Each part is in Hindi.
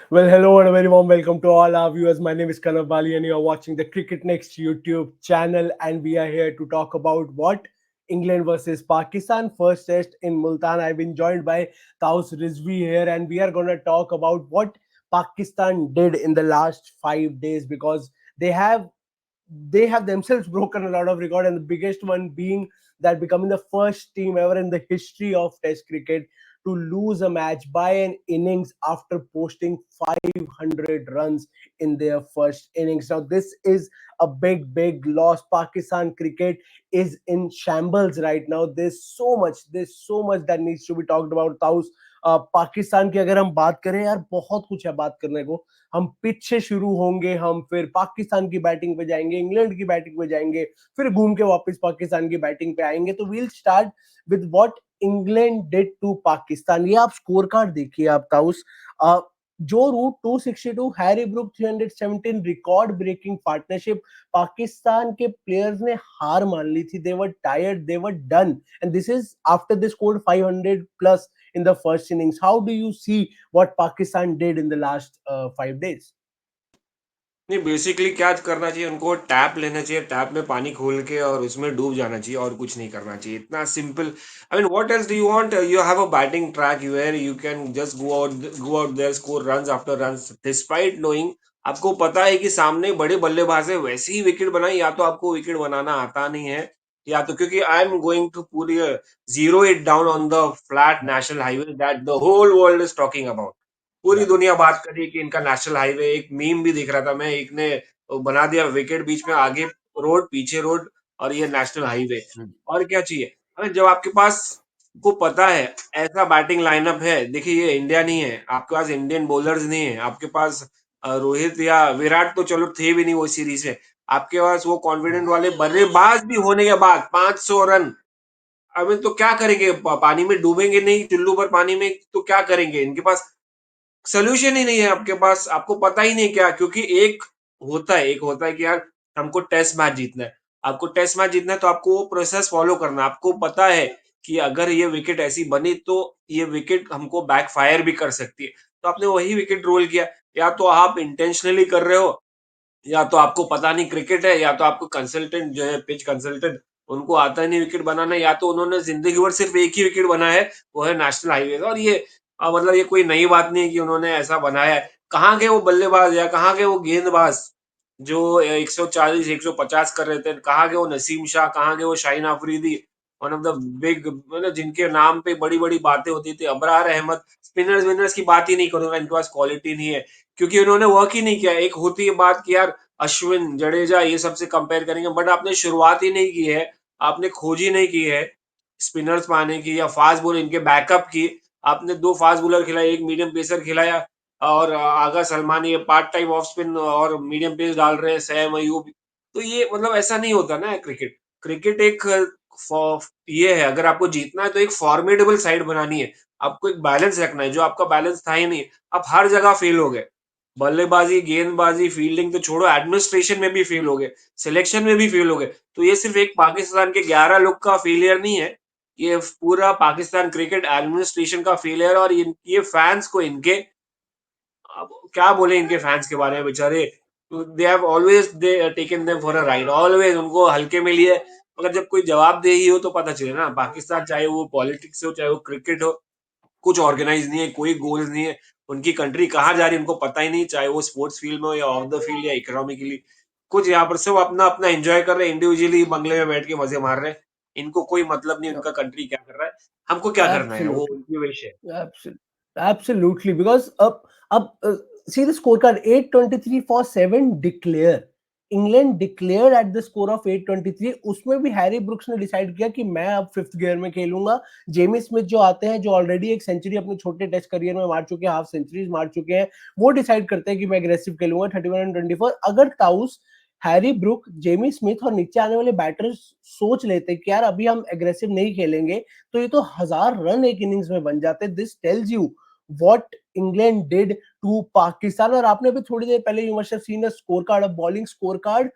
Well, hello and a very warm welcome to all our viewers. My name is Kanav Bali, and you are watching the Cricket Next YouTube channel. And we are here to talk about what England versus Pakistan first test in Multan. I've been joined by Taus Rizvi here, and we are going to talk about what Pakistan did in the last 5 days because they have they have themselves broken a lot of record, and the biggest one being that becoming the first team ever in the history of Test cricket to lose a match by an innings after posting 500 runs in their first innings. Now, this is a big loss. Pakistan cricket is in shambles right now. There's so much that needs to be talked about. Taus, Pakistan की अगर हम बात करें यार, बहुत कुछ है बात करने को. हम पिच से शुरू होंगे, हम फिर पाकिस्तान की बैटिंग पे जाएंगे, इंग्लैंड की बैटिंग पे जाएंगे, फिर घूम के वापस पाकिस्तान की बैटिंग पे आएंगे. तो we'll start with what England did to Pakistan. ये आप स्कोर कार्ड देखिए आप ताउस. Joe Root 262, Harry Brook 317, record breaking partnership. Pakistan के प्लेयर्स ने हार मान ली थी. They were tired, they were done, and this is after they scored 500 plus in the first innings. How do you see what Pakistan did in the last 5 days? नहीं बेसिकली क्या करना चाहिए उनको टैप लेना चाहिए, टैप में पानी खोल के और उसमें डूब जाना चाहिए और कुछ नहीं करना चाहिए, इतना simple. I mean what else do you want? You have a batting track where you can just go out there, score runs after runs despite knowing. आपको पता है कि सामने बड़े बल्लेबाज है, वैसे ही विकेट बनाए. या तो आपको विकेट बनाना आता नहीं है, या तो क्योंकि आई एम गोइंग टू पूरी zero it down on the flat national highway that the whole world is talking about. पूरी Yeah. दुनिया बात कर रही है कि इनका नेशनल हाईवे. एक मीम भी दिख रहा था मैं, एक ने बना दिया विकेट बीच में, आगे रोड पीछे रोड, और ये नेशनल हाईवे. Hmm. और क्या चाहिए? अरे जब आपके पास को पता है ऐसा बैटिंग लाइनअप है. देखिए ये इंडिया नहीं है, आपके पास इंडियन बॉलर्स नहीं है, आपके पास रोहित या विराट तो चलो थे भी नहीं वो सीरीज में. आपके पास वो कॉन्फिडेंट वाले बल्लेबाज भी होने के बाद 500 रन. अबे तो क्या करेंगे? पानी में डूबेंगे नहीं, चुल्लू पर पानी में तो क्या करेंगे? इनके पास सोल्यूशन ही नहीं है. आपके पास आपको पता ही नहीं क्या, क्योंकि एक होता है कि यार हमको टेस्ट मैच जीतना है. आपको टेस्ट मैच जीतना है तो आपको वो प्रोसेस फॉलो करना है. आपको पता है कि अगर ये विकेट ऐसी बनी तो ये विकेट हमको बैकफायर भी कर सकती है. तो आपने वही विकेट रोल किया. या तो आप इंटेंशनली कर रहे हो, या तो आपको पता नहीं क्रिकेट है, या तो आपको कंसल्टेंट जो है पिच कंसल्टेंट उनको आता ही नहीं विकेट बनाना, या तो उन्होंने जिंदगी भर सिर्फ एक ही विकेट बनाया है, वो है नेशनल हाईवे. और ये मतलब ये कोई नई बात नहीं है कि उन्होंने ऐसा बनाया है. कहाँ के वो बल्लेबाज या कहाँ के वो गेंदबाज जो 140 150 कर रहे थे? कहाँ के वो नसीम शाह, कहाँ के वो Shaheen Afridi, one of the big, मतलब जिनके नाम पे बड़ी बड़ी बातें होती थी, अबरार अहमद. स्पिनर्स विनर्स की बात ही नहीं करूंगा, इनके पास क्वालिटी नहीं है, क्योंकि उन्होंने वर्क ही नहीं किया. एक होती है बात कि यार अश्विन जडेजा ये सबसे कंपेयर करेंगे, बट आपने शुरुआत ही नहीं की है, आपने खोज ही नहीं की है स्पिनर्स पाने की या फास्ट बॉलर इनके बैकअप की. आपने दो फास्ट बॉलर खिलाए, एक मीडियम पेसर खिलाया, और आगा सलमान ये पार्ट टाइम ऑफ स्पिन और मीडियम पेस डाल रहे हैं, सैम अयूब. तो ये मतलब ऐसा नहीं होता ना क्रिकेट. क्रिकेट एक ये है, अगर आपको जीतना है तो एक फॉर्मेडेबल साइड बनानी है. आपको एक बैलेंस रखना है, जो आपका बैलेंस था ही नहीं. आप हर जगह फेल हो गए. बल्लेबाजी, गेंदबाजी, फील्डिंग तो छोड़ो, एडमिनिस्ट्रेशन में भी फेल हो गए, सिलेक्शन में भी फेल हो गए. तो ये सिर्फ एक पाकिस्तान के 11 लोग का फेलियर नहीं है, ये पूरा पाकिस्तान क्रिकेट एडमिनिस्ट्रेशन का फेलियर. और ये फैंस को इनके, अब क्या बोले इनके फैंस के बारे में बेचारे. They have always they taken them for a ride, always उनको हल्के में लिए. मगर जब कोई जवाबदेही हो तो पता चले ना. पाकिस्तान चाहे वो पॉलिटिक्स हो चाहे वो क्रिकेट हो, कुछ ऑर्गेनाइज नहीं है, कोई गोल्स नहीं है. उनकी कंट्री कहाँ जा रही है उनको पता ही नहीं, चाहे वो स्पोर्ट्स फील्ड में हो या ऑफ द फील्ड या इकोनॉमिकली. कुछ यहाँ पर सब अपना अपना एंजॉय कर रहे हैं, इंडिविजुअली बंगले में बैठ के मजे मार रहे हैं. इनको कोई मतलब नहीं No, उनका कंट्री क्या कर रहा है, हमको क्या करना है, वो absolutely. उनकी विश है. Absolutely. Because see the scorecard 823 for 7 declare. England declare at the score of 823. उसमें भी हैरी ब्रुक्स ने डिसाइड किया कि मैं अब फिफ्थ गियर में खेलूंगा. जेमी स्मिथ जो आते हैं, जो ऑलरेडी एक सेंचुरी अपने छोटे टेस्ट करियर में मार चुके हैं, हाफ सेंचुरीज मार चुके हैं, वो डिसाइड करते हैं कि मैं एग्रेसिव खेलूंगा 31 एंड 24. अगर taus, Harry Brook, Jamie Smith और नीचे आने वाले बैटर्स सोच लेते कि यार अभी हम एग्रेसिव नहीं खेलेंगे, तो ये तो 1000 रन एक इनिंग्स में बन जाते. This tells you what England did to Pakistan. और आपने भी थोड़ी देर पहले, you must have seen the scorecard, bowling scorecard.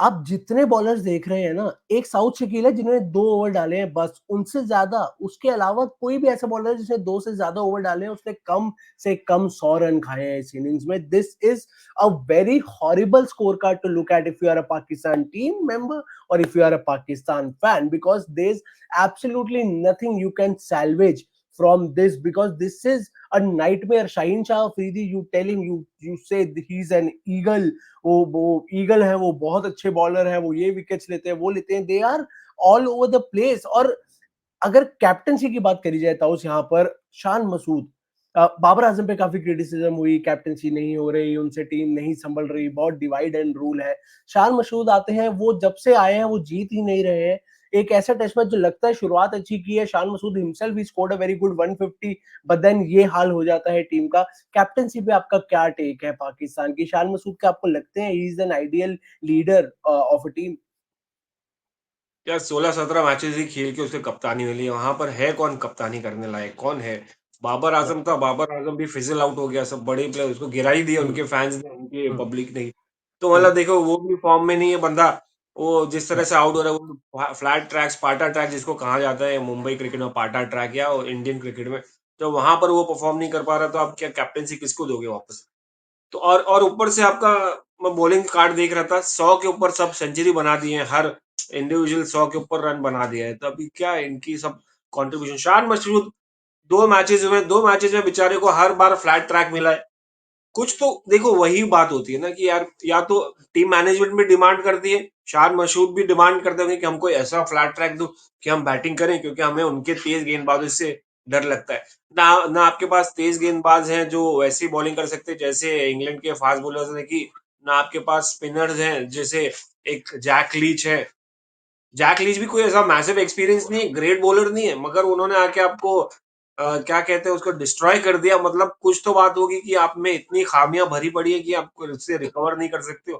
आप जितने बॉलर्स देख रहे हैं ना, एक साउथ शकील है जिन्होंने 2 ओवर डाले हैं बस, उनसे ज्यादा, उसके अलावा कोई भी ऐसा बॉलर है जिसने 2 से ज्यादा ओवर डाले हैं, उसने कम से कम 100 रन खाए हैं इस इनिंग्स में। This is a very horrible score card to look at if you are a Pakistan team member or if you are a Pakistan fan, because there's absolutely nothing you can salvage from this, because this is a nightmare. Shaheen Shah Afridi, you tell him, you say he's an eagle, वो ईगल है, वो बहुत अच्छे बॉलर है, वो ये विकेट्स लेते हैं, वो लेते हैं, they are all over the place. और अगर कैप्टनसी की बात करी जाए ताउस, यहाँ पर शान मसूद, बाबर आजम पे काफी क्रिटिसिज्म हुई, कैप्टनसी नहीं हो रही, उनसे टीम नहीं संभल रही, बहुत डिवाइड एंड रूल है। शान मसूद आते हैं, वो जब से आए हैं वो जीत ही नहीं रहे हैं। एक ऐसा टेस्ट मैच जो लगता है शुरुआत अच्छी की है, शान मसूद हिमसेल्फ ही scored a very good 150, but then ये हाल हो जाता है टीम का। कैप्टनसी पे आपका क्या टेक है पाकिस्तान की? शान मसूद के आपको लगते हैं he is an ideal leader of a team? यार 16-17 मैचेस ही खेल के उससे कप्तानी मिली है, वहां पर है कौन कप्तानी करने लायक? कौन है? बाबर आजम था, बाबर आजम भी फिजल आउट हो गया, सब बड़े प्लेयर उसको गिरा ही दिया, उनके फैंस ने, उनके पब्लिक ने। तो मतलब देखो वो भी फॉर्म में नहीं है बंदा। वो जिस तरह से आउट हो रहा है, वो फ्लैट ट्रैक, स्पार्टा ट्रैक जिसको कहा जाता है मुंबई क्रिकेट में, पाटा ट्रैक, या इंडियन क्रिकेट में, तो वहां पर वो परफॉर्म नहीं कर पा रहा, तो आप क्या कैप्टनसी किसको दोगे वापस? तो और ऊपर से आपका, मैं बॉलिंग कार्ड देख रहा था, 100 के ऊपर सब सेंचुरी बना दिए हैं, हर इंडिविजुअल 100 के ऊपर रन बना दिया है, तो अभी क्या है इनकी सब कंट्रीब्यूशन? शान मशरूद 2 मैचेस में बेचारे को हर बार फ्लैट ट्रैक मिला है। कुछ तो देखो, वही बात होती है ना कि यार, या तो टीम मैनेजमेंट भी डिमांड करती है, शान मशहूद भी डिमांड करते होंगे कि हमको ऐसा फ्लैट ट्रैक दो कि हम बैटिंग करें, क्योंकि हमें उनके तेज गेंदबाजों से डर लगता है। ना ना आपके पास तेज गेंदबाज हैं जो वैसी बॉलिंग कर सकते हैं जैसे इंग्लैंड के फास्ट बॉलर्स ने की, ना आपके पास स्पिनर्स हैं जैसे एक जैक लीच है। जैक लीच भी कोई ऐसा मैसिव एक्सपीरियंस नहीं है, ग्रेट बॉलर नहीं है, मगर उन्होंने आके आपको क्या कहते हैं उसको डिस्ट्रॉय कर दिया। मतलब कुछ तो बात होगी कि आप में इतनी खामियां भरी पड़ी है कि आप उससे रिकवर नहीं कर सकते हो।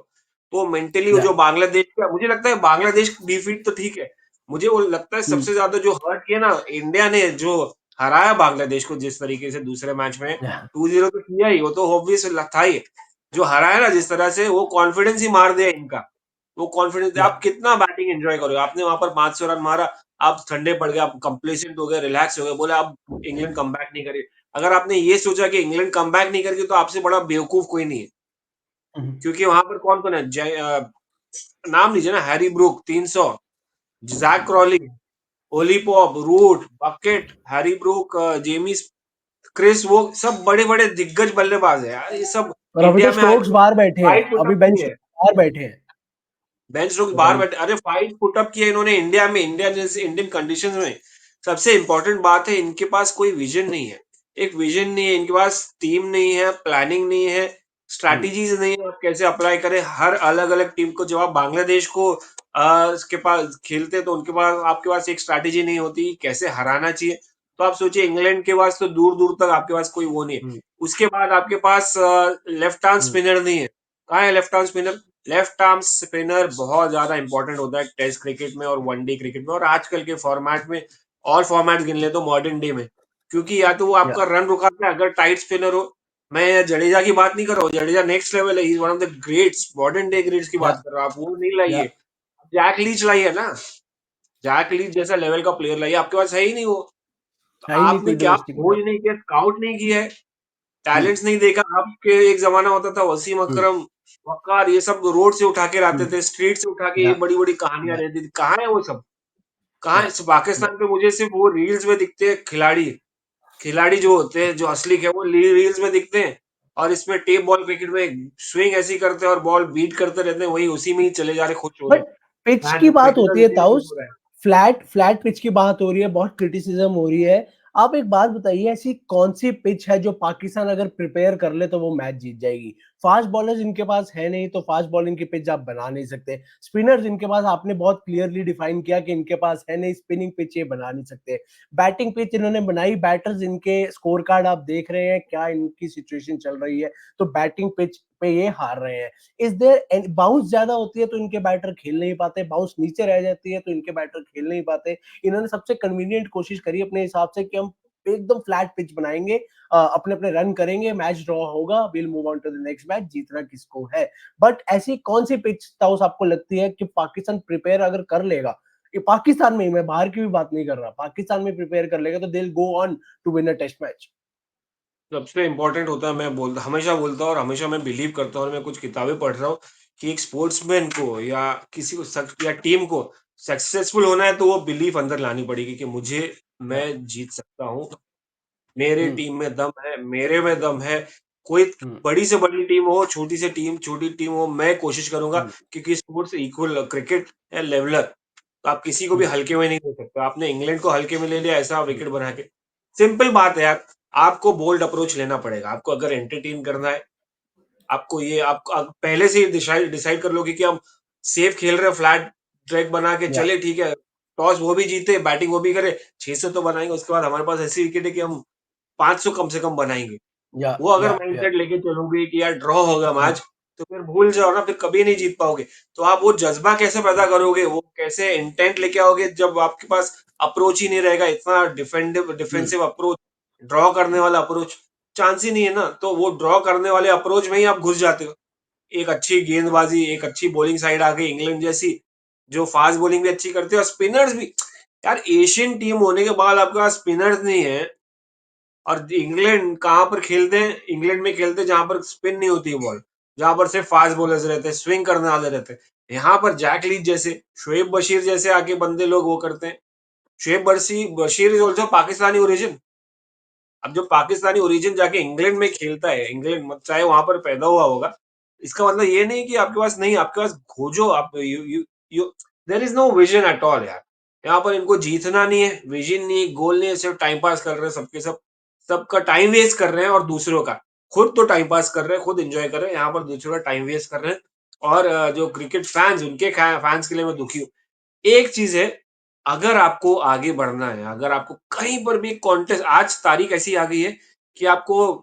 तो मेंटली वो जो बांग्लादेश का, मुझे लगता है बांग्लादेश डिफीट तो ठीक है, मुझे वो लगता है सबसे ज्यादा जो हर्ट किया ना इंडिया ने, जो हराया बांग्लादेश को जिस तरीके से दूसरे मैच में, 2-0 तो किया ही, वो तो ऑब्वियस था ही। जो हराया ना जिस तरह से, वो कॉन्फिडेंस ही मार दिया इनका। वो कॉन्फिडेंस, आप कितना बैटिंग एंजॉय करोगे? आपने वहां पर 500 रन मारा, आप ठंडे पड़ गए, आप कंप्लेसेंट हो गए, रिलैक्स हो गए, बोले अब इंग्लैंड कमबैक नहीं करेगी। अगर आपने ये सोचा कि इंग्लैंड कमबैक नहीं करेगी, तो आपसे बड़ा बेवकूफ कोई नहीं है। क्योंकि वहां पर कौन कौन है, नाम लीजिए ना, Harry Brook 300, Zak Crawley, Ollie Pope, Root, Duckett, Harry Brook, Jamie, Chris, वो सब बड़े बड़े दिग्गज बल्लेबाज है यार, ये सब और अभी तो इंडिया में आए स्टोक्स तो बाहर बैठे हैं, फाइट अभी पुटअप बेंच किए। बाहर बैठे हैं। बेंच लोग बाहर बेंच। बैठे, अरे फाइट पुटअप किया इन्होंने इंडिया में, इंडिया जैसे इंडियन कंडीशंस में। सबसे इंपॉर्टेंट बात है, इनके पास कोई विजन नहीं है। एक विजन नहीं है इनके पास, टीम नहीं है, प्लानिंग नहीं है, स्ट्रैटेजीज नहीं है, आप कैसे अप्लाई करें हर अलग अलग टीम को। जब आप बांग्लादेश को के पास खेलते, तो उनके पास, आपके पास एक स्ट्रैटेजी नहीं होती कैसे हराना चाहिए। तो आप सोचिए, इंग्लैंड के पास तो दूर दूर तक आपके पास कोई वो नहीं है। उसके बाद आपके पास लेफ्ट आर्म स्पिनर नहीं है। कहाँ है left arm spinner? Left arm spinner बहुत ज्यादा इंपॉर्टेंट होता है टेस्ट क्रिकेट में और वनडे क्रिकेट में, और आजकल के फॉर्मेट में, ऑल फॉर्मेट गिन ले तो मॉडर्न डे में। क्योंकि या तो वो आपका रन रुकाता है अगर टाइट स्पिनर हो। मैं जडेजा की बात नहीं कर रहा हूँ, जडेजा नेक्स्ट लेवल है, he is one of the greats, modern day greats की बात कर रहा हूँ, आप वो नहीं लाइए। जैक लीच लाइए ना, जैक लीच जैसा लेवल का प्लेयर लाइए, आपके पास है ही नहीं वो। तो है ही नहीं आपने कोई क्या डोमेस्टिक में। खोज नहीं किया, स्काउट नहीं किया है, टैलेंट्स नहीं देखा। आपके एक जमाना होता था, वसीम अकरम, वकार, ये सब रोड से उठा के लाते थे, स्ट्रीट से उठा के, ये बड़ी बड़ी कहानियां रहती थी, कहाँ है वो सब? कहाँ है? पाकिस्तान पे मुझे सिर्फ वो रील्स में दिखते हैं खिलाड़ी। खिलाड़ी जो होते हैं, जो असली है, वो रील्स में दिखते हैं। और इसमें टेप बॉल क्रिकेट में स्विंग ऐसी करते हैं और बॉल बीट करते रहते हैं, वही उसी में ही चले जा रहे, खुश हो रहे बट हैं। पिच की फैन बात क्रिकेटर होती है उसी में खुश ताउस, हो रहा है। फ्लैट फ्लैट पिच की बात हो रही है, बहुत क्रिटिसिज्म हो रही है। आप एक बात बताइए, ऐसी कौन सी पिच है जो पाकिस्तान अगर प्रिपेयर कर ले तो वो मैच जीत जाएगी? फास्ट बॉलर्स इनके पास है नहीं, तो फास्ट बॉलिंग की पिच आप बना नहीं सकते। स्पिनर्स इनके पास, आपने बहुत क्लियरली डिफाइन किया कि इनके पास है नहीं, स्पिनिंग पिच ये बना नहीं सकते। बैटिंग पिच इन्होंने बनाई, बैटर्स इनके स्कोर कार्ड आप देख रहे हैं, क्या इनकी सिचुएशन चल रही है, तो बैटिंग पिच पे ये हार रहे हैं। इज देयर बाउंस ज्यादा होती है तो इनके बैटर खेल नहीं पाते, बाउंस नीचे रह जाती है तो इनके बैटर खेल नहीं पाते। इन्होंने सबसे कन्वीनियंट कोशिश करी अपने हिसाब से कि हम एकदम फ्लैट पिच बनाएंगे, अपने अपने रन करेंगे, मैच ड्रॉ होगा, will move on to the next match, जीतना किसको है। बट ऐसी कौन सी पिच ताउस आपको लगती है कि पाकिस्तान प्रिपेयर अगर कर लेगा, ये पाकिस्तान में ही, मैं बाहर की भी बात नहीं कर रहा, पाकिस्तान में प्रिपेयर कर लेगा तो they will go on to win a test match? सबसे इम्पोर्टेंट होता है, मैं बोलता हमेशा बोलता हूँ और हमेशा मैं बिलीव करता हूँ और मैं कुछ किताबें पढ़ रहा हूँ कि एक स्पोर्ट्समैन को या किसी को या टीम को सक्सेसफुल होना है तो वो बिलीफ अंदर लानी पड़ेगी कि मुझे या। मैं जीत सकता हूँ, मेरे हम्म। टीम में दम है, मेरे में दम है। कोई हम्म। बड़ी से बड़ी टीम हो, छोटी से टीम छोटी टीम हो, मैं कोशिश करूंगा, हम्म। क्योंकि स्पोर्ट्स इक्वल क्रिकेट है लेवलर, तो आप किसी को भी हम्म। हल्के में नहीं ले सकते। आपने इंग्लैंड को हल्के में ले लिया ऐसा हम्म। विकेट बना के। सिंपल बात है यार, आपको बोल्ड अप्रोच लेना पड़ेगा। आपको अगर एंटरटेन करना है, आपको ये आपको पहले से ही डिसाइड डिसाइड कर लोगे कि हम सेफ खेल रहे हैं, फ्लैट ट्रैक बना के या। चले, ठीक है। टॉस वो भी जीते, बैटिंग वो भी करे, 600 तो बनाएंगे, उसके बाद हमारे पास ऐसी विकेट है कि हम 500 कम से कम बनाएंगे। या। वो अगर या। माइंडसेट लेके चलोगे कि यार ड्रॉ होगा हम्म। मैच, तो फिर भूल जाओ ना, फिर कभी नहीं जीत पाओगे। तो आप वो जज्बा कैसे पैदा करोगे, वो कैसे इंटेंट लेके आओगे जब आपके पास अप्रोच ही नहीं रहेगा, इतना हम्म। डिफेंसिव अप्रोच, ड्रॉ करने वाला अप्रोच, चांस ही नहीं है ना। तो वो ड्रॉ करने वाले अप्रोच में ही आप घुस जाते हो। एक अच्छी गेंदबाजी, एक अच्छी बॉलिंग साइड आ गई इंग्लैंड जैसी, जो फास्ट बॉलिंग भी अच्छी करती है और स्पिनर्स भी। यार एशियन टीम होने के बाद आपके पास स्पिनर्स नहीं है, और इंग्लैंड कहाँ पर खेलते हैं? इंग्लैंड में खेलते हैं जहां पर स्पिन नहीं होती है बॉल, जहां पर सिर्फ फास्ट बॉलर्स रहते हैं, स्विंग करने वाले रहते हैं। यहाँ पर जैक लीच जैसे, शोएब बशीर जैसे आके बंदे लोग वो करते हैं। Shoaib Bashir is also Pakistani origin. अब जो पाकिस्तानी ओरिजिन जाके इंग्लैंड में खेलता है, इंग्लैंड चाहे वहां पर पैदा हुआ होगा, इसका मतलब ये नहीं कि आपके पास नहीं, आपके पास खोजो। आप you you you there is no vision at all यार। यहाँ पर इनको जीतना नहीं है, विजन नहीं, गोल नहीं है, सिर्फ टाइम पास कर रहे हैं सबके सब। सबका टाइम वेस्ट कर रहे हैं और दूसरों का, खुद तो टाइम पास कर रहे हैं, खुद एंजॉय कर रहे हैं, यहाँ पर दूसरों का टाइम वेस्ट कर रहे हैं। और जो क्रिकेट फैंस, उनके फैंस के लिए मैं दुखी हूँ। एक चीज है, अगर आपको आगे बढ़ना है, अगर आपको कहीं पर भी कॉन्टेस्ट, आज तारीख ऐसी आ गई है कि आपको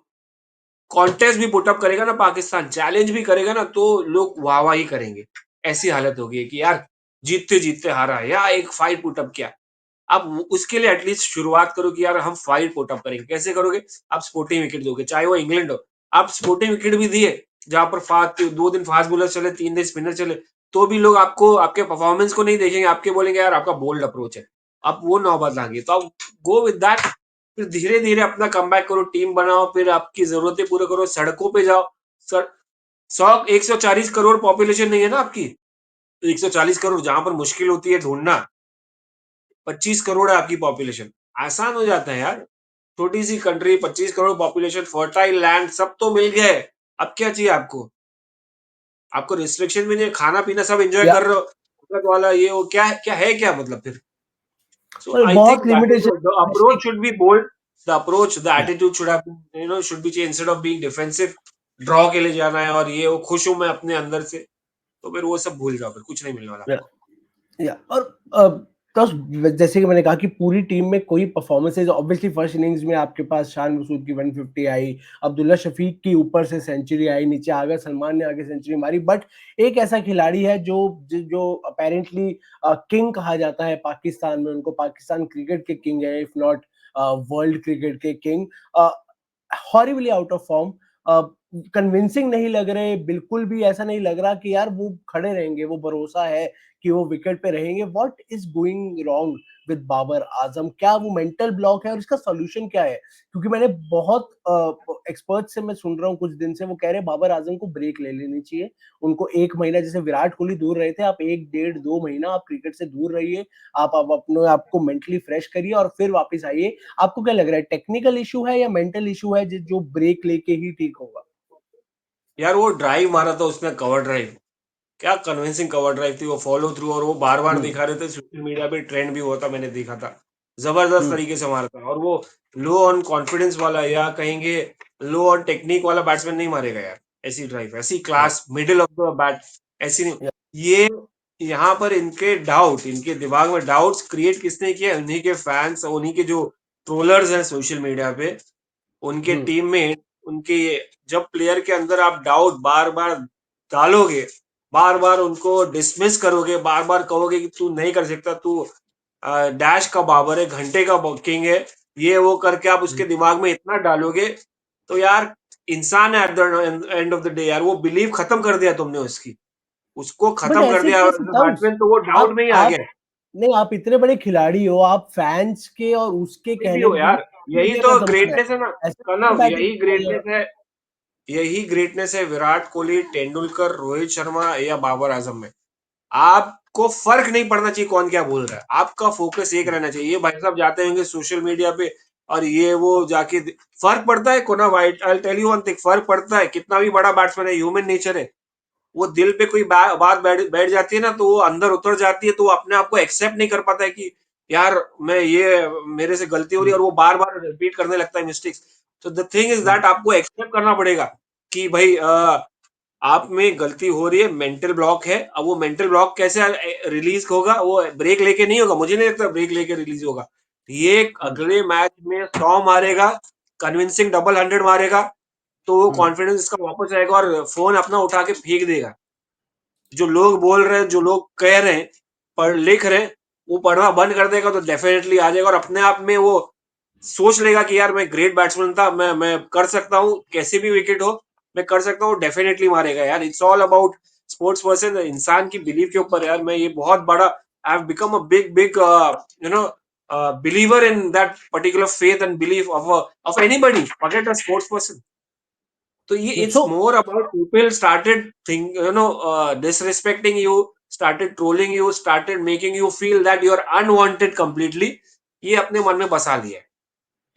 कॉन्टेस्ट भी पुटअप करेगा ना पाकिस्तान, चैलेंज भी करेगा ना, तो लोग वाहवाही करेंगे। ऐसी हालत हो गई है कि यार जीतते जीतते हारा है या एक फाइट पुटअप किया। अब उसके लिए एटलीस्ट शुरुआत करो कि यार हम फाइट पुटअप करेंगे। कैसे करोगे? आप स्पोर्टिंग विकेट दोगे, चाहे वो इंग्लैंड हो। आप स्पोर्टिंग विकेट भी दिए, जहां पर फास्ट 2 दिन फास्ट बॉलर चले, 3 दिन स्पिनर चले, तो भी लोग आपको, आपके परफॉर्मेंस को नहीं देखेंगे, आपके बोलेंगे यार आपका बोल्ड अप्रोच है। अब वो नौबत आ गई, तो आप गो विद दैट। फिर धीरे धीरे अपना कमबैक करो, टीम बनाओ, फिर आपकी जरूरतें पूरे करो, सड़कों पे जाओ। सर, 140 करोड़ पॉपुलेशन नहीं है ना आपकी, 140 करोड़ जहां पर मुश्किल होती है ढूंढना, 25 करोड़ है आपकी पॉपुलेशन, आसान हो जाता है यार। छोटी सी country, 25 crore population, fertile land, सब तो मिल गया है। अब क्या चाहिए आपको? आपको रिस्ट्रिक्शन भी नहीं है, खाना पीना सब एंजॉय या। कर रहे हो, ताकत वाला ये वो, क्या है, क्या है, क्या मतलब फिर? So पर I बहुत think that is limitation. the approach should be bold. The approach, the या। attitude should have been, should be changed instead of being defensive. Draw के लिए जाना है और ये वो, खुश हूं मैं अपने अंदर से, तो फिर वो सब भूल जाओ, फिर कुछ नहीं मिलने वाला या। आपको। या। और तो जैसे कि मैंने कहा कि पूरी टीम में कोई परफॉर्मेंसेज, ऑब्वियसली फर्स्ट इनिंग्स में आपके पास शान मसूद की 150 आई, अब्दुल्ला शफीक की ऊपर से सेंचुरी आई, नीचे आगा सलमान ने आगे सेंचुरी मारी, बट एक ऐसा खिलाड़ी है जो अपेरेंटली किंग कहा जाता है पाकिस्तान में, उनको पाकिस्तान क्रिकेट के किंग है, इफ नॉट वर्ल्ड क्रिकेट के king, horribly out of form, convincing नहीं लग रहे, बिल्कुल भी ऐसा नहीं लग रहा कि यार वो खड़े रहेंगे, वो भरोसा है कि वो विकेट पे रहेंगे। What is going wrong with Babar Azam? क्या वो मेंटल ब्लॉक है और इसका सॉल्यूशन क्या है? क्योंकि मैंने बहुत एक्सपर्ट से मैं सुन रहा हूँ कुछ दिन से, वो कह रहे हैं बाबर आजम को ब्रेक ले लेनी चाहिए, उनको 1 महीना, जैसे विराट कोहली दूर रहे थे, आप 1 1.5 2 महीना आप क्रिकेट से दूर रहिए, आप अपने आप को मेंटली फ्रेश करिए और फिर वापस आइए। आपको क्या लग रहा है, टेक्निकल इशू है या मेंटल इशू है जो ब्रेक लेके ही ठीक होगा? यार वो ड्राइव मारा था उसने, कवर ड्राइव, क्या कन्विंसिंग कवर ड्राइव थी, वो फॉलो थ्रू, और वो बार बार हम्म। दिखा रहे थे, सोशल मीडिया पे ट्रेंड भी हुआ था, मैंने देखा था। जबरदस्त हम्म। तरीके से मारा था, और वो लो ऑन कॉन्फिडेंस वाला या कहेंगे लो ऑन टेक्निक वाला बैट्समैन नहीं मारेगा यार। ऐसी ड्राइव, ऐसी या। Class middle of the bat, ऐसी नहीं। या। ये यहाँ पर इनके डाउट, इनके दिमाग में डाउट्स क्रिएट किसने किया? उन्हीं के फैंस, उन्हीं के जो ट्रोलर्स हैं सोशल मीडिया पे, उनके हम्म। टीममेट, उनके। जब प्लेयर के अंदर आप डाउट बार बार डालोगे, बार बार उनको डिसमिस करोगे, बार बार कहोगे कि तू नहीं कर सकता, तू डैश का बाबर है, घंटे का किंग है, ये वो करके आप उसके दिमाग में इतना डालोगे, तो यार इंसान है at the end of the day यार, वो बिलीव खत्म कर दिया तुमने उसकी, उसको बट खत्म कर ऐसे दिया कैसे ताउस? बैट्समैन, तो वो डाउट आप में ही आ आप गया। नहीं, आप इतने बड़े खिलाड़ी हो, आप फैंस के और उसके कोई भी कहने हो पे थोड़ी यार, यही मीडिया तो का संबंध है। ग्रेटनेस है ना ऐसे थोड़ी कनव, बैटिंग करवाइए। यही ग्रेटनेस है विराट कोहली, तेंदुलकर, रोहित शर्मा या बाबर आजम में। आपको फर्क नहीं पड़ना चाहिए कौन क्या बोल रहा है, आपका फोकस एक रहना चाहिए। ये भाई साहब जाते होंगे सोशल मीडिया पे और ये वो जाके फर्क पड़ता है कोना वाइट, I tell you one thing, फर्क पड़ता है, कितना भी बड़ा बैट्समैन है, ह्यूमन नेचर है। वो दिल पे कोई बात बैठ जाती है ना, तो वो अंदर उतर जाती है, तो वो अपने आप को एक्सेप्ट नहीं कर पाता है कि यार मैं ये मेरे से गलती हो रही है, और वो बार बार रिपीट करने लगता है मिस्टेक्स। तो द थिंग इज दैट आपको एक्सेप्ट करना पड़ेगा कि भाई आप में गलती हो रही है, मेंटल ब्लॉक है। अब वो मेंटल ब्लॉक कैसे रिलीज होगा, वो ब्रेक लेके नहीं होगा, मुझे नहीं लगता ब्रेक लेके रिलीज होगा। ये अगले मैच में 100 मारेगा, कन्विंसिंग डबल 100 मारेगा, तो वो कॉन्फिडेंस इसका वापस आएगा और फोन अपना उठा के फेंक देगा। जो लोग बोल रहे हैं, जो लोग कह रहे हैं, पढ़ लिख रहे हैं, वो पढ़ना बंद कर देगा, तो डेफिनेटली आ जाएगा और अपने आप में वो सोच लेगा कि यार मैं ग्रेट बैट्समैन था, मैं कर सकता हूँ, कैसे भी विकेट हो मैं कर सकता हूँ, डेफिनेटली मारेगा यार। It's all about sports person, इंसान की बिलीव के ऊपर यार। मैं ये बहुत बड़ा, I have become a big big you know believer in that particular faith and belief of anybody, forget a sports person. तो ये it's so more about people started think disrespecting you, started trolling you, started making you feel that you are unwanted completely। ये अपने मन में बसा लिया है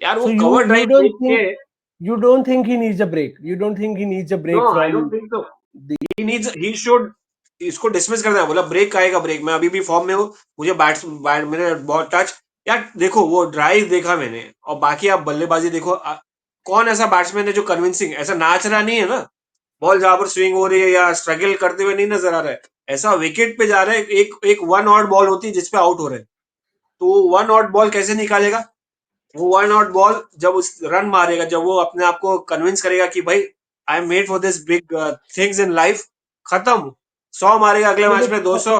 यार। वो so you cover you drive don't देख के, think you don't think he needs a break? You don't think he needs a no break I from don't think so, the? He should, इसको डिसमिस कर देना। बोला ब्रेक आएगा, ब्रेक मैं अभी भी फॉर्म में हूँ, मुझे मेरे बहुत टच। यार देखो वो ड्राइव देखा मैंने, और बाकी आप बल्लेबाजी देखो, कौन ऐसा बैट्समैन है जो कन्विंसिंग ऐसा नाच रहा नहीं है ना, बॉल जहां पर स्विंग हो रही है या स्ट्रगल करते हुए नहीं नजर आ रहा है, ऐसा विकेट पे जा रहा है। एक एक वन आउट बॉल होती है जिसपे आउट हो रहे हैं, तो वन आउट बॉल कैसे निकालेगा? वो वन आउट बॉल जब उस रन मारेगा, जब वो अपने आप को कन्विंस करेगा कि भाई I am made for this big things in life, खत्म। 100 मारेगा अगले No, मैच में, 200,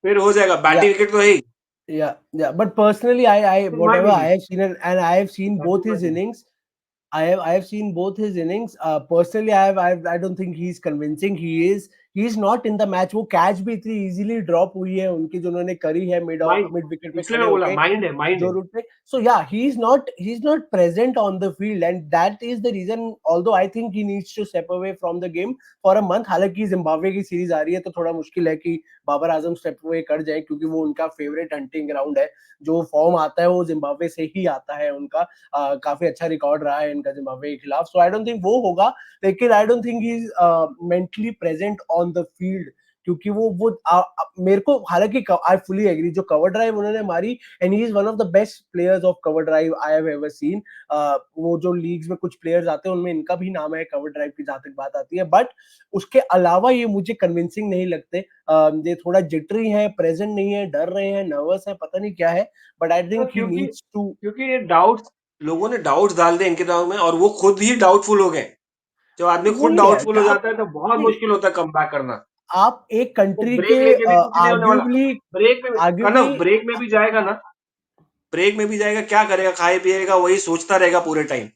फिर हो जाएगा। yeah, बैटिंग विकेट तो है ही। yeah. But personally, I in my whatever I belief, have seen, and I have seen that's both in my his belief. innings. I have seen both his innings. Personally, I don't think he's convincing. He's not in the match. वो कैच भी इतनी easily drop हुई है उनकी जो उन्होंने करी है माइंड, मिड विकेट पे इसलिए खड़े मैं बोला होके माइंड है, माइंड जो है। रूट पे. So yeah, he's not present on the field, and that is the reason. Although I think he needs to step away from the game for a month. हालांकि जिम्बाब्वे की सीरीज आ रही है तो थोड़ा मुश्किल है कि बाबर आजम स्टेप अवे कर जाए, क्योंकि वो उनका फेवरेट हंटिंग ग्राउंड है. जो फॉर्म आता है वो जिम्बाब्वे से ही आता है उनका. काफी अच्छा रिकॉर्ड रहा है इनका जिम्बाब्वे के खिलाफ. सो आई डोंट थिंक वो होगा. लेकिन I don't think he is mentally present on the field, क्योंकि मेरे को हालांकि आई फुली एग्री जो कवर ड्राइव उन्होंने मारी, and he is one of the best players of cover drive I have ever seen. वो जो लीग्स में कुछ प्लेयर्स आते हैं उनमें इनका भी नाम है कवर ड्राइव की, जहां तक बात आती है. बट उसके अलावा ये मुझे कन्विंसिंग नहीं लगते. ये थोड़ा जिटरी है, प्रेजेंट नहीं है, डर रहे हैं, नर्वस है, पता नहीं क्या है. बट आई तो थिंक ही क्योंकि नीड्स टू. क्योंकि ये डाउट्स, लोगों ने डाउट्स डाल दिए इनके दिमाग में, और वो खुद ही डाउटफुल हो गए। जब आदमी खुद वही है डाउटफुल हो आप. जाता है तो बहुत नहीं, मुश्किल होता है कम बैक करना। आप एक वो कंट्री ब्रेक के लेके भी कुछ नहीं होने वाला। आर्ग्यूबली ब्रेक में आर्ग्यूबली कनव ब्रेक में भी जाएगा ना, ब्रेक में भी जाएगा, क्या करेगा? खाए पिएगा, वही सोचता रहेगा पूरे टाइम,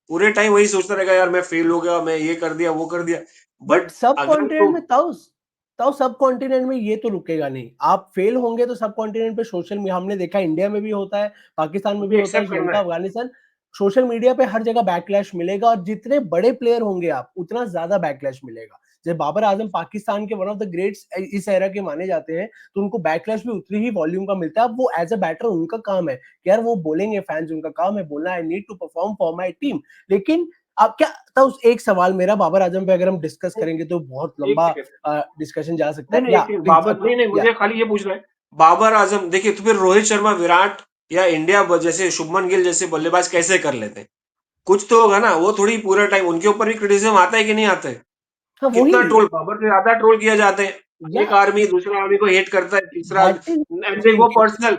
पूरे टाइम वही सोचता रहेगा, यार मैं फेल हो गया, मैं ये कर दिया वो कर दिया। बट बट सब अगर कॉन्टिनेंट तुम, में ताउस ताउ सब कॉन्टिनेंट में ये तो रुकेगा नहीं. आप फेल होंगे तो सब कॉन्टिनेंट पे सोशल मीडिया, हमने देखा इंडिया में भी होता है, पाकिस्तान वो में भी भी होता है, एक्सेप्ट करना श्रीलंका, है। अफगानिस्तान. सोशल मीडिया पे हर जगह बैकलैश मिलेगा, और जितने बड़े प्लेयर होंगे आप उतना ज्यादा बैकलैश मिलेगा. जब बाबर आजम पाकिस्तान के वन ऑफ द ग्रेट्स इस एरा के माने जाते हैं, तो उनको बैकलैश भी उतनी ही वॉल्यूम का मिलता है. अब वो एज अ बैटर उनका काम है कि यार वो बोलेंगे, फैंस उनका काम है बोलना, I need to perform for my team. लेकिन अब क्या था, उस एक सवाल मेरा बाबर आजम पे अगर हम डिस्कस करेंगे तो बहुत एक लंबा सेकंड, डिस्कशन जा सकता नहीं है. नहीं या एक सेकंड, प्लीज. बाबर नहीं नहीं, या मुझे खाली ये पूछना है। बाबर आजम देखिए, तो फिर रोहित शर्मा, विराट या इंडिया जैसे शुभमन गिल जैसे बल्लेबाज कैसे कर लेते हैं? कुछ तो होगा ना, वो थोड़ी पूरा टाइम उनके ऊपर भी क्रिटिसिज्म आता है कि नहीं आता है? हाँ कितना वही. ट्रोल, बाबर से ज्यादा ट्रोल किया जाते हैं। या एक आर्मी दूसरा आर्मी को हेट करता है, तीसरा, दैट इज एंड देख वो थिंग. पर्सनल,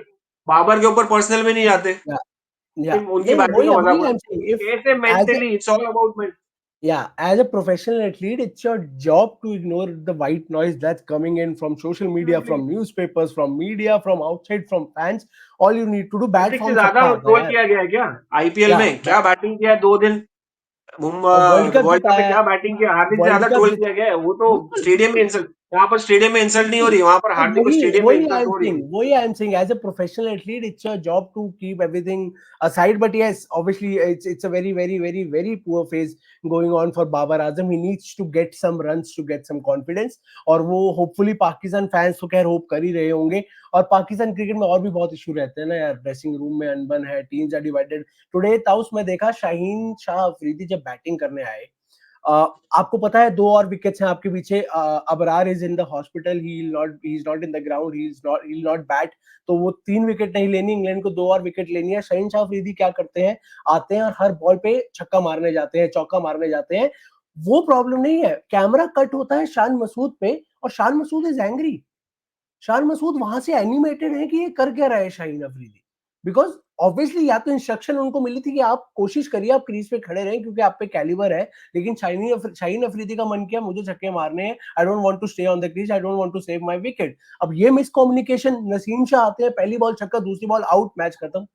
बाबर के ऊपर पर्सनल में नहीं जाते, या सिर्फ उनकी नहीं, बैटिंग वही का मजाक वही आई उड़ा। Am saying. इफ कैसे as mentally, it's all about mental. Yeah, as a professional athlete, it's your job to ignore the white noise that's coming in from social media, Absolutely. from newspapers, from media, from outside, from fans. All you need to do, bad cricket से form ज्यादा सबका आता है ट्रोल यार. किया गया है क्या आईपीएल Yeah, में? क्या बैटिंग किया है 2 दिन? और वर्ल्ड कप वर्ल्ड कप में जिताया है. क्या बैटिंग किया? हार्दिक से वर्ल्ड ज्यादा कप ट्रोल जित किया गया है। वो तो बिल्कुल. स्टेडियम में इंसल्ट, यहाँ पर स्टेडियम में इंसल्ट नहीं हो रही, वहां पर तो हार्दिक को स्टेडियम में इंसल्ट हो रही है। वही I am saying as a professional athlete it's your job to keep everything aside, but yes, obviously it's a very poor phase going on for Babar Azam. He needs to get some runs to get some confidence, और वो होपफुली पाकिस्तान फैंस तो खैर होप कर ही रहे होंगे. और पाकिस्तान क्रिकेट में और भी बहुत इशू रहते हैं ना यार, ड्रेसिंग रूम में अनबन है, टीम्स आर डिवाइडेड. टुडे ताउस में देखा, शाहीन शाह अफरीदी जब बैटिंग करने आए, आपको पता है दो और विकेट्स हैं आपके पीछे. Abrar is in the hospital, he is not in the ground, he will not bat. तो वो 3 विकेट नहीं लेनी, इंग्लैंड को 2 और विकेट लेनी है. शाहीन शाह अफरीदी क्या करते हैं, आते हैं और हर बॉल पे छक्का मारने जाते हैं, चौका मारने जाते हैं. वो प्रॉब्लम नहीं है, कैमरा कट होता है शान मसूद पे, और शान मसूद इज एंग्री. शान मसूद वहां से एनिमेटेड है कि ये कर क्या रहा है शाहीन अफरीदी. बिकॉज ऑब्वियसली या तो इंस्ट्रक्शन उनको मिली थी कि आप कोशिश करिए, आप क्रीज पे खड़े रहें क्योंकि आप पे कैलिबर है. लेकिन शाहीन अफरीदी का मन किया मुझे छक्के मारने हैं, I don't want to stay on the crease, I don't want to save my wicket. अब ये मिसकम्युनिकेशन, नसीम शाह आते हैं, पहली बॉल छक्का, दूसरी बॉल आउट, मैच खत्म.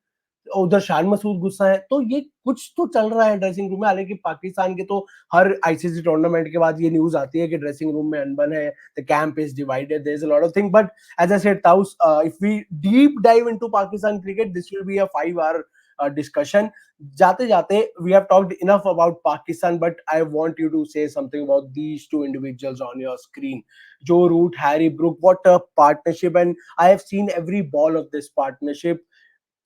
उधर शान मसूद गुस्सा है. तो ये कुछ तो चल रहा है ड्रेसिंग रूम में. हालांकि पाकिस्तान के तो हर आईसीसी टूर्नामेंट के बाद ये न्यूज आती है कि ड्रेसिंग रूम में अनबन है, the camp is divided, there is a lot of thing. But as I said ताउस, if we deep dive into Pakistan cricket, this will be a 5 hour discussion. जाते जाते, we have talked enough about Pakistan, but I want you to say something about these two individuals on your screen. Joe Root, Harry Brook, what a partnership. And I have seen every ball of this partnership.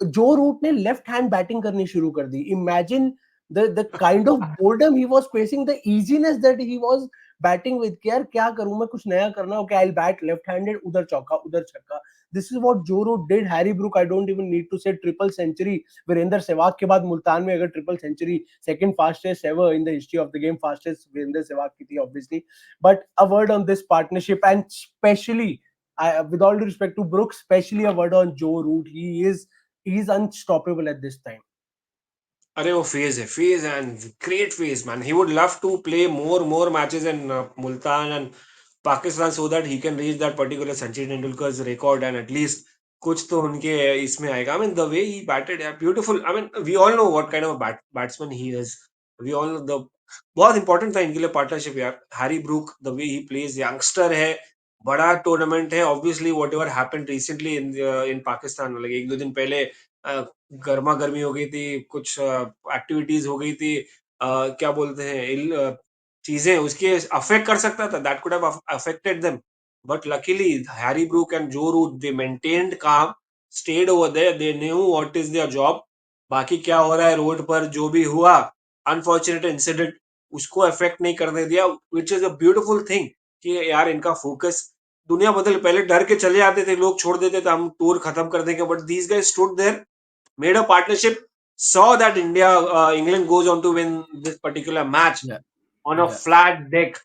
Joe Root ने लेफ्ट हैंड बैटिंग करनी शुरू कर दी. Imagine the kind of boredom he was facing, the easiness that he was batting with. यार क्या करूं मैं, कुछ नया करना हो क्या, आई बैट लेफ्ट हैंडेड, उधर चौका उधर छक्का. This is what Joe Root did. Harry Brook, I don't even need to say triple century. Virender Sehwag के बाद मुल्तान में अगर triple century, second fastest ever in the history of the game, fastest Virender Sehwag की थी obviously. But a word on this partnership, and specially, with all due respect to Brooks, especially a word on Joe Root. He's unstoppable at this time. अरे वो phase and great phase man. He would love to play more matches in Multan and Pakistan so that he can reach that particular Sachin Tendulkar's record and at least कुछ तो उनके इसमें आएगा. I mean the way he batted यार, beautiful. I mean we all know what kind of batsman he is. We all know the बहुत इंपॉर्टेंट था इनके लिए पार्टनरशिप यार. Harry Brook, the way he plays, youngster है, बड़ा टूर्नामेंट है. Obviously whatever happened recently in Pakistan, मतलब एक दो दिन पहले गर्मा गर्मी हो गई थी, कुछ एक्टिविटीज हो गई थी, क्या बोलते हैं, चीजें उसके अफेक्ट कर सकता था. That could have affected them. But luckily Harry Brook and Joe Root, they maintained calm, stayed over there, they knew what is their job. बाकी क्या हो रहा है रोड पर, जो भी हुआ अनफॉर्चुनेट इंसिडेंट, उसको अफेक्ट नहीं करने दिया, which is a beautiful thing. कि यार इनका फोकस, दुनिया बदल, पहले डर के चले जाते थे लोग, छोड़ देते थे हम टूर खत्म कर देंगे, but these guys stood there, made a partnership, saw that England goes on to win this particular match Yeah, on a yeah, flat deck.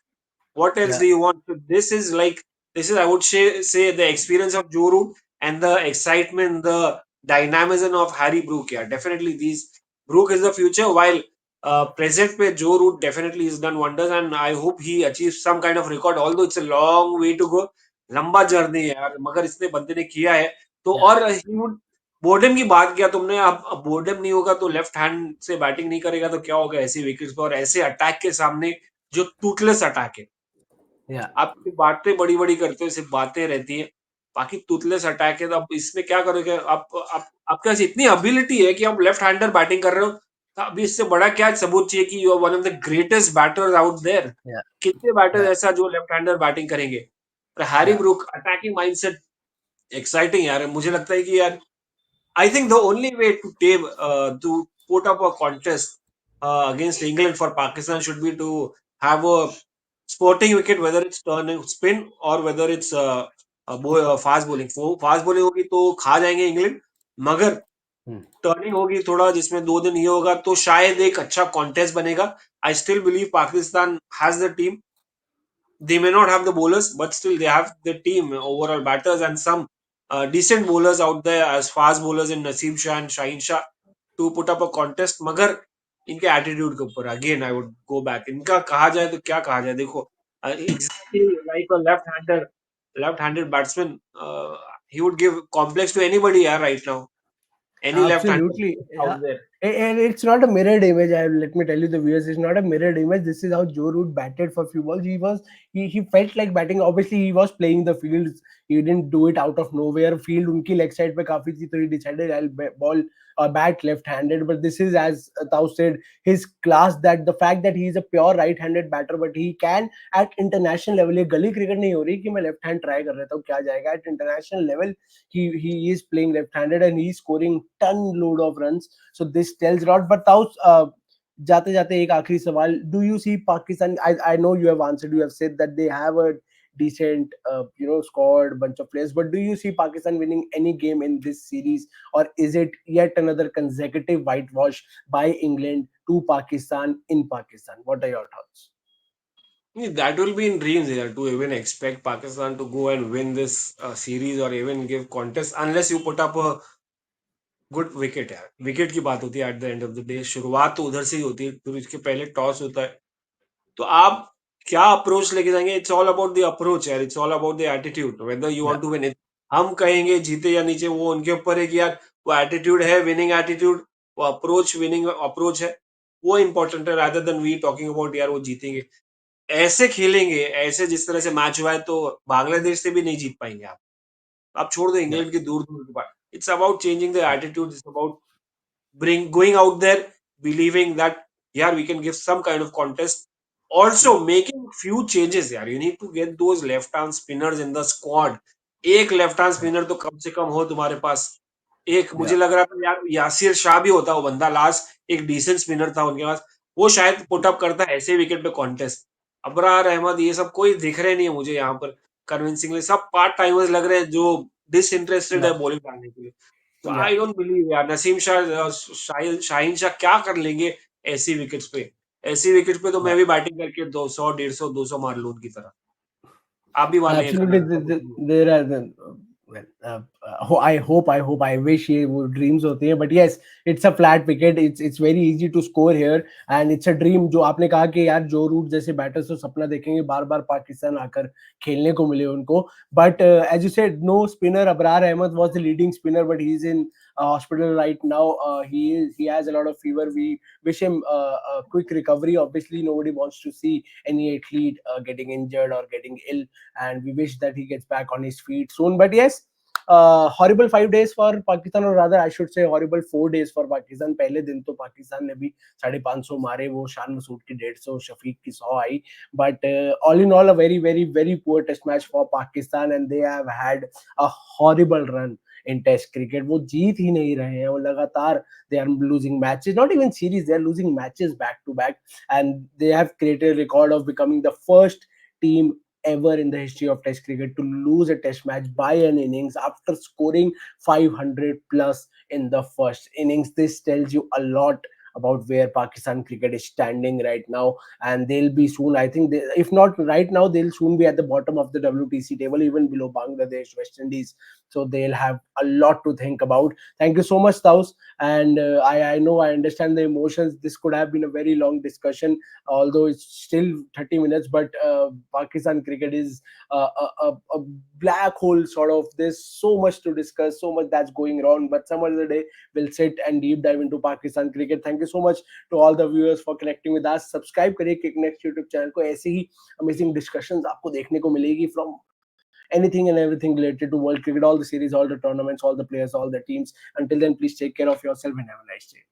What else yeah, do you want? So this is like, this is, I would say the experience of Joe Root and the excitement, the dynamism of Harry Brook. Yeah, definitely these, Brook is the future. While present पे Joe Root definitely has done wonders, and I hope he achieves some kind of record. Although it's a long way to go, लंबा जर्नी है यार, मगर इसने बंदे ने किया है. तो yeah, और he would, बोर्डम की बात किया तुमने. अब बोर्डम नहीं होगा तो लेफ्ट हैंड से बैटिंग नहीं करेगा तो क्या होगा ऐसी विकेट्स पर और ऐसे अटैक के सामने, जो टूटलेस अटैक है. yeah, आप सिर्फ बातें बड़ी-बड़ी करते हो, सिर्फ बातें रहती हैं, बाकी टूथलेस अटैक है. तो आप इसमें क्या करोगे? आप आपके पास इतनी एबिलिटी है कि आप लेफ्ट हैंडर बैटिंग कर रहे हो, तो अभी इससे बड़ा क्या सबूत चाहिए कि you are one of the greatest batters out there. yeah, कितने बैटर्स yeah, ऐसा जो लेफ्ट हैंडर बैटिंग करेंगे? और Harry yeah, Brook attacking mindset, exciting यार. मुझे लगता है कि यार, I think the only way to put up a contest against England for Pakistan should be to have a sporting wicket, whether it's turn and spin or whether it's fast bowling. Fast bowling होगी तो खा जाएंगे इंग्लैंड, मगर hmm, टर्निंग होगी थोड़ा, जिसमें 2 दिन ये होगा, तो शायद एक अच्छा कॉन्टेस्ट बनेगा. I still believe Pakistan has the team. They may not have the bowlers, but still they have the team, overall batters, and some decent bowlers out there as fast bowlers in Naseem Shah and Shaheen Shah to put up a contest. Magar इनके एटीट्यूड के ऊपर। Again I would go back, इनका कहा जाए तो क्या कहा जाए, देखो exactly like a left handed batsman, he would give complex to anybody यार right now, any left handed Absolutely. Out Yeah. There. And it's not a mirrored image. Let me tell you the viewers, it's not a mirrored image. This is how Joe Root batted for few balls. He felt like batting. Obviously, he was playing the fields. He didn't do it out of nowhere. Field उनकी leg side पे काफी थी, तो he decided I'll ball bat left-handed. But this is, as Tao said, his class, that the fact that he is a pure right-handed batter, but he can at international level. ये गली क्रिकेट नहीं हो रही कि मैं लेफ्ट हैंड ट्राई कर रहा हूँ, क्या जाएगा at international level. He is playing left-handed and he's scoring ton load of runs. So this tells a lot. But Taus, जाते जाते एक आखिरी सवाल, do you see Pakistan? I know you have answered. You have said that they have a decent squad, bunch of players. But do you see Pakistan winning any game in this series, or is it yet another consecutive whitewash by England to Pakistan in Pakistan? What are your thoughts? That will be in dreams here to even expect Pakistan to go and win this series or even give contest, unless you put up a good wicket. यार विकेट की बात होती है at the end of the day, शुरुआत तो उधर से ही होती है, फिर इसके पहले टॉस होता है। तो आप क्या अप्रोच लेके जाएंगे, it's all about the approach यार, it's all about the attitude, whether you Yeah, want to win it. हम कहेंगे जीते या नीचे, वो उनके ऊपर है कि यार वो एटीट्यूड है, विनिंग एटीट्यूड, वो अप्रोच विनिंग अप्रोच है, वो इंपॉर्टेंट है rather than we talking about यार वो जीतेंगे। ऐसे खेलेंगे, ऐसे जिस तरह से मैच हुआ है, तो बांग्लादेश से भी नहीं जीत पाएंगे आप छोड़ दो yeah, इंग्लैंड की दूर दूर की बात। It's about changing the attitude, it's about bring going out there believing that yeah we can give some kind of contest, also yeah, making few changes यार, you need to get those left arm spinners in the squad। एक लेफ्ट आर्म yeah, स्पिनर तो कम से कम हो तुम्हारे पास। एक मुझे yeah, लग रहा था यार यासिर शाह भी होता वो बंदा, लास्ट एक डिसेंट स्पिनर था उनके पास, वो शायद पुट अप करता ऐसे विकेट पे कॉन्टेस्ट। अबरार अहमद ये सब कोई दिख रहे नहीं है मुझे यहाँ पर कन्विंसिंगली, सब पार्ट टाइमर्स लग रहे हैं जो डिसइंटरेस्टेड yeah, है बॉलिंग डालने के लिए। तो yeah. आई डोंट बिलीव यार नसीम शाह शाहीन शाह क्या कर लेंगे ऐसी विकेट्स पे। ऐसी विकेट पे तो मैं Yeah. भी बैटिंग करके 200 150 200 मार लूं उनकी तरह। आप भी मार लेंगे Absolutely, कलर ऐसा कुछ नहीं है। there are well, I wish ये वो dreams होती हैं, but yes, it's a flat wicket. It's very easy to score here, and it's a dream. जो आपने कहा कि यार जो रूट जैसे बैटर्स तो सपना देखेंगे बार बार पाकिस्तान आकर खेलने को मिले उनको. But as you said, no spinner. Abrar Ahmed was the leading spinner, but he's in hospital right now. He has a lot of fever. We wish him a quick recovery. Obviously, nobody wants to see any athlete getting injured or getting ill, and we wish that he gets back on his feet soon. But yes, horrible 5 days for Pakistan, or rather I should say horrible 4 days for Pakistan. पहले दिन तो पाकिस्तान ने भी 550 मारे, वो शान मसूद की 150, शफीक की 100 आई. But all in all, a very very very poor test match for Pakistan, and they have had a horrible run in test cricket. वो जीत ही नहीं रहे हैं, वो लगातार they are losing matches, not even series, they are losing matches back to back, and they have created a record of becoming the first team ever in the history of test cricket to lose a test match by an innings after scoring 500 plus in the first innings. This tells you a lot about where Pakistan cricket is standing right now, and they'll be soon, I think if not right now, they'll soon be at the bottom of the WTC table, even below Bangladesh, West Indies. So they'll have a lot to think about. Thank you so much, Taus. And I know, I understand the emotions. This could have been a very long discussion, although it's still 30 minutes. But Pakistan cricket is a black hole sort of. There's so much to discuss, so much that's going wrong. But some other day we'll sit and deep dive into Pakistan cricket. Thank you so much to all the viewers for connecting with us. Subscribe करिए Kick Next YouTube channel को, ऐसे ही amazing discussions आपको देखने को मिलेगी from anything and everything related to world cricket, all the series, all the tournaments, all the players, all the teams. Until then, please take care of yourself and have a nice day.